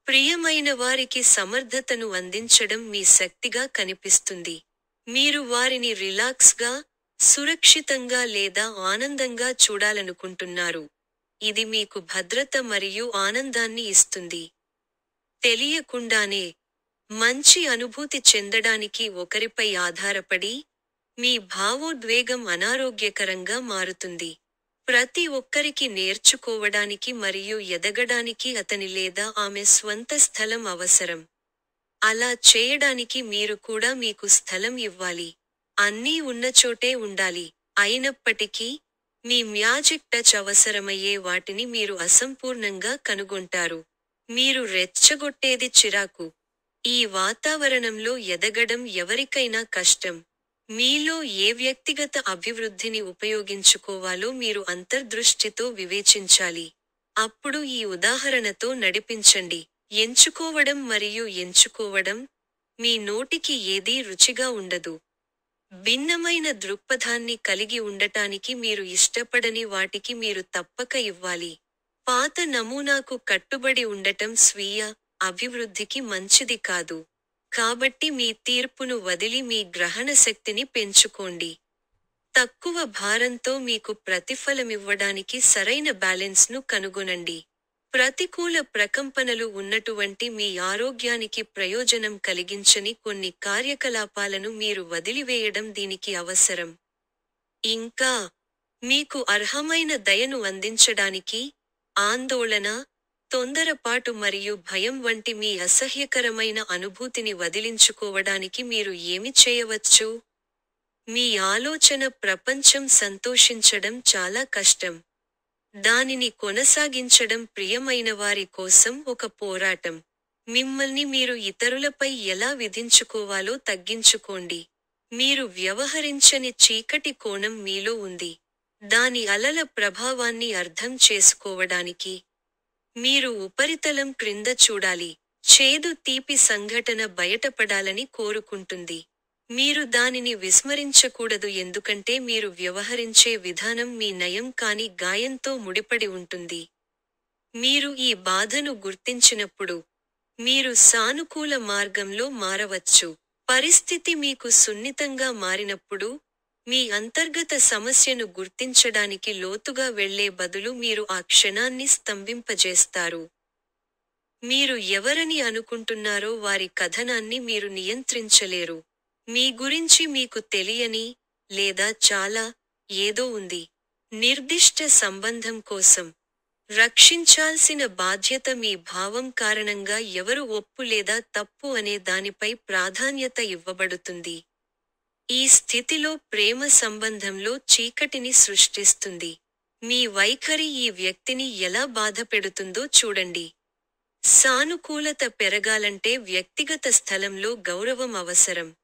ప్రియమైన వారికి సమర్థతను అందించడం మీ శక్తిగా కనిపిస్తుంది. మీరు వారిని రిలాక్స్గా, సురక్షితంగా లేదా ఆనందంగా చూడాలనుకుంటున్నారు. ఇది మీకు భద్రత మరియు ఆనందాన్ని ఇస్తుంది. తెలియకుండానే, మంచి అనుభూతి చెందడానికి ఒకరిపై ఆధారపడి, మీ భావోద్వేగం అనారోగ్యకరంగా మారుతుంది. ప్రతి ఒక్కరికి నేర్చుకోవడానికి మరియు ఎదగడానికి అతని లేదా ఆమె స్వంత స్థలం అవసరం. అలా చేయడానికి మీరు కూడా మీకు స్థలం ఇవ్వాలి. అన్నీ ఉన్నచోటే ఉండాలి. అయినప్పటికీ, మీ మ్యాజిక్ టచ్ అవసరమయ్యే వాటిని మీరు అసంపూర్ణంగా కనుగొంటారు. మీరు రెచ్చగొట్టేది చిరాకు. ఈ వాతావరణంలో ఎదగడం ఎవరికైనా కష్టం. మీలో ఏ వ్యక్తిగత అభివృద్ధిని ఉపయోగించుకోవాలో మీరు అంతర్దృష్టితో వివేచించాలి. అప్పుడు ఈ ఉదాహరణతో నడిపించండి. ఎంచుకోవడం మరియు ఎంచుకోవడం, మీ నోటికి ఏదీ రుచిగా ఉండదు. భిన్నమైన దృక్పథాన్ని కలిగి ఉండటానికి మీరు ఇష్టపడని వాటికి మీరు తప్పక ఇవ్వాలి. పాత నమూనాకు కట్టుబడి ఉండటం స్వీయ అభివృద్ధికి మంచిది కాదు. కాబట్టి మీ తీర్పును వదిలి మీ గ్రహణ శక్తిని పెంచుకోండి. తక్కువ భారంతో మీకు ప్రతిఫలమివ్వడానికి సరైన బ్యాలెన్స్ను కనుగొనండి. ప్రతికూల ప్రకంపనలు ఉన్నటువంటి మీ ఆరోగ్యానికి ప్రయోజనం కలిగించని కొన్ని కార్యకలాపాలను మీరు వదిలివేయడం దీనికి అవసరం. ఇంకా, మీకు అర్హమైన దయను అందించడానికి, ఆందోళన, తొందరపాటు మరియు భయం వంటి మీ అసహ్యకరమైన అనుభూతిని వదిలించుకోవడానికి మీరు ఏమి చేయవచ్చు? మీ ఆలోచన ప్రపంచం సంతోషించడం చాలా కష్టం. దానిని కొనసాగించడం ప్రియమైనవారి కోసం ఒక పోరాటం. మిమ్మల్ని మీరు ఇతరులపై ఎలా విధించుకోవాలో తగ్గించుకోండి. మీరు వ్యవహరించని చీకటి కోణం మీలో ఉంది. దాని అలల ప్రభావాన్ని అర్థం చేసుకోవడానికి, మీరు ఉపరితలం క్రింద చూడాలి. చేదు తీపి సంఘటన బయటపడాలని కోరుకుంటుంది. మీరు దానిని విస్మరించకూడదు ఎందుకంటే మీరు వ్యవహరించే విధానం మీ నయం కాని గాయంతో ముడిపడి ఉంటుంది. మీరు ఈ బాధను గుర్తించినప్పుడు, మీరు సానుకూల మార్గంలో మారవచ్చు. పరిస్థితి మీకు సున్నితంగా మారినప్పుడు, మీ అంతర్గత సమస్యను గుర్తించడానికి లోతుగా వెళ్లే బదులు మీరు ఆ క్షణాన్ని స్తంభింపజేస్తారు. మీరు ఎవరని అనుకుంటున్నారో వారి కథనాన్ని మీరు నియంత్రించలేరు. మీ గురించి మీకు తెలియని, లేదా చాలా, ఏదో ఉంది. నిర్దిష్ట సంబంధం కోసం రక్షించాల్సిన బాధ్యత మీ భావం కారణంగా ఎవరు ఒప్పు లేదా తప్పు అనే దానిపై ప్రాధాన్యత ఇవ్వబడుతుంది. ఈ స్థితిలో ప్రేమ సంబంధంలో చీకటిని సృష్టిస్తుంది. మీ వైఖరి ఈ వ్యక్తిని ఎలా బాధపెడుతుందో చూడండి. సానుకూలత పెరగాలంటే వ్యక్తిగత స్థలంలో గౌరవం అవసరం.